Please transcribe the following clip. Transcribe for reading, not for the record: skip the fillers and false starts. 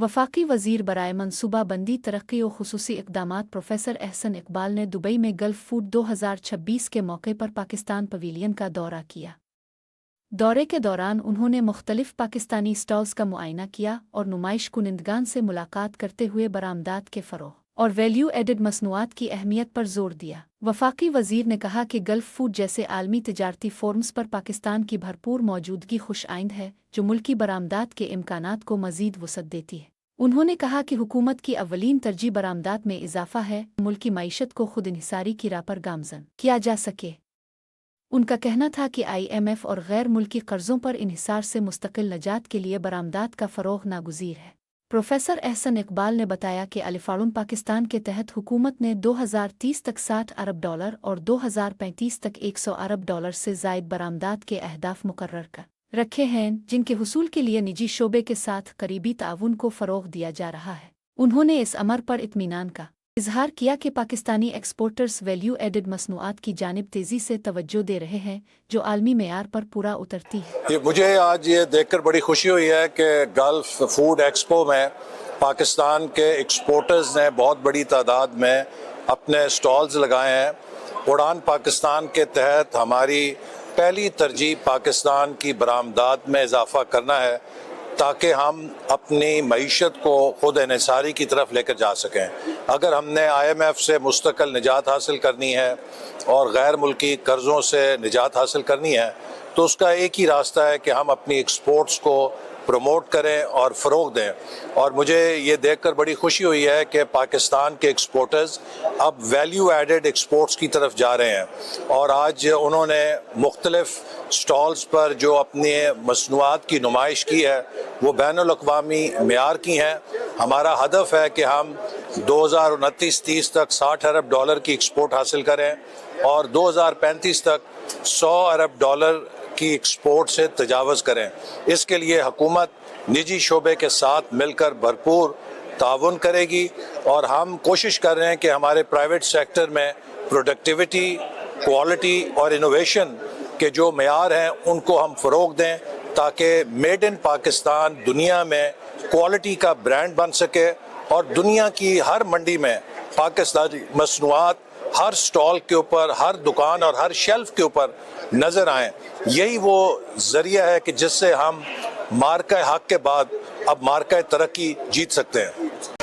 वफाकी वज़ीर बराए मनसूबा बंदी तरक्की और खुसूसी इक़दामात प्रोफेसर एहसन इकबाल ने दुबई में गल्फ फूड 2026 के मौके पर पाकिस्तान पवेलियन का दौरा किया। दौरे के दौरान उन्होंने मुख्तलिफ पाकिस्तानी स्टॉल्स का मुआयना किया और नुमाइश कुनिंदगान से मुलाकात करते हुए बरामदात के फ़रोग़ और वैल्यू एडेड मसनूआत की अहमियत पर जोर दिया। वफाकी वज़ीर ने कहा कि गल्फ फूड जैसे आलमी तिजारती फोरम्स पर पाकिस्तान की भरपूर मौजूदगी खुशआइंद है, जो मुल्की बरामदात के इम्कानात को मज़ीद वसअत देती है। उन्होंने कहा कि हुकूमत की अव्वलीन तरजीह बरामदात में इजाफा है, मुल्की मईशत को खुद इन्हिसारी की राह पर गामज़न किया जा सके। उनका कहना था कि IMF और गैर मुल्की कर्ज़ों पर इन्हिसार से मुस्तकिल नजात के लिए बरामदात का फ़रोग़ नागुज़ीर है। प्रोफेसर एहसन इकबाल ने बताया कि अलिफ़ाड़ुम पाकिस्तान के तहत हुकूमत ने 2030 तक $60 अरब और 2035 तक $100 अरब से ज़ायद बरामदात के अहदाफ मुकर्रर कर रखे हैं, जिनके हुसूल के लिए निजी शोबे के साथ करीबी ताउन को फ़रोग़ दिया जा रहा है। उन्होंने इस अमर पर इत्मीनान का इजहार किया कि पाकिस्तानी एक्सपोर्टर्स वैल्यू एडेड मसनूआत की जानिब तेज़ी से तवज्जो दे रहे हैं, जो आलमी मेयार पर पूरा उतरती है। मुझे आज ये देखकर बड़ी खुशी हुई है कि गल्फ फूड एक्सपो में पाकिस्तान के एक्सपोर्टर्स ने बहुत बड़ी तादाद में अपने स्टॉल्स लगाए हैं। उड़ान पाकिस्तान के तहत हमारी पहली तरजीह पाकिस्तान की बरामदात में इजाफा करना है, ताकि हम अपनी मईशत को खुद इन्हिसारी की तरफ लेकर जा सकें। अगर हमने IMF से मुस्तकिल निजात हासिल करनी है और गैर मुल्की कर्ज़ों से निजात हासिल करनी है, तो उसका एक ही रास्ता है कि हम अपनी एक्सपोर्ट्स को प्रमोट करें और फ़रोग़ दें। और मुझे ये देखकर बड़ी खुशी हुई है कि पाकिस्तान के एक्सपोर्टर्स अब वैल्यू एडेड एक्सपोर्ट्स की तरफ जा रहे हैं और आज उन्होंने मुख्तलिफ़ स्टॉल्स पर जो अपने मसनूआत की नुमाइश की है वो बैनुल-अक़वामी मेयार की हैं। हमारा हदफ है कि हम 2029-30 तक $60 अरब की एक्सपोर्ट हासिल करें और 2035 तक $100 अरब की एक्सपोर्ट से तजावज़ करें। इसके लिए हुकूमत निजी शोबे के साथ मिलकर भरपूर ताउन करेगी और हम कोशिश कर रहे हैं कि हमारे प्राइवेट सेक्टर में प्रोडक्टिविटी, क्वालिटी और इनोवेशन के जो मेयार हैं उनको हम फ़रोग़ दें, ताकि मेड इन पाकिस्तान दुनिया में क्वालिटी का ब्रांड बन सके और दुनिया की हर मंडी में पाकिस्तानी मसनूआत हर स्टॉल के ऊपर, हर दुकान और हर शेल्फ के ऊपर नज़र आएँ। यही वो ज़रिया है कि जिससे हम मार्का हक़ के बाद अब मार्का तरक्की जीत सकते हैं।